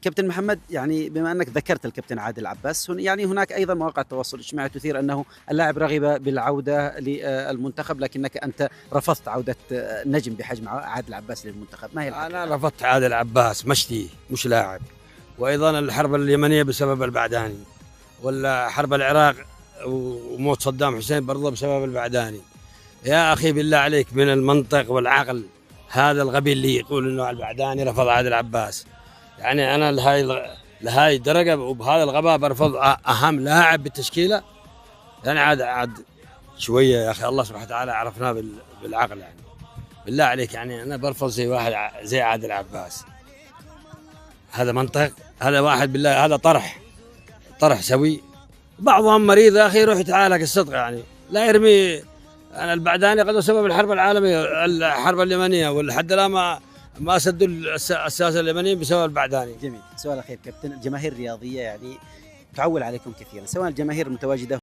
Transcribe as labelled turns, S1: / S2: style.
S1: كابتن محمد، يعني بما أنك ذكرت الكابتن عادل عباس، يعني هناك أيضا مواقع التواصل الاجتماعي تثير أنه اللاعب رغب بالعودة للمنتخب، لكنك أنت رفضت عودة نجم بحجم عادل عباس للمنتخب. ما هي الحقيقة؟
S2: أنا رفضت عادل عباس مشتي مش لاعب، وأيضا الحرب اليمنية بسبب البعداني، ولا حرب العراق وموت صدام حسين برضه بسبب البعداني. يا أخي بالله عليك، من المنطق والعقل هذا الغبي اللي يقول إنه البعداني رفض عادل عباس؟ يعني أنا لهاي الدرجة وبهذا الغباء برفض أهم لاعب بالتشكيلة؟ يعني عاد شوية يا أخي، الله سبحانه وتعالى عرفناه بالعقل. يعني بالله عليك، يعني أنا برفض زي واحد زي عادل عباس؟ هذا منطق؟ هذا واحد بالله، هذا طرح سوي. بعضهم مريض يا أخي، يروح يتعالج الصدق، يعني لا يرمي. أنا البعداني قد سبب الحرب العالمية، الحرب اليمنية، ولحد الآن ما سدوا الساسة اليمنيين بسبب البعداني.
S1: جميل. سؤال أخير كابتن، الجماهير الرياضية يعني تعول عليكم كثيرا، سواء الجماهير المتواجدة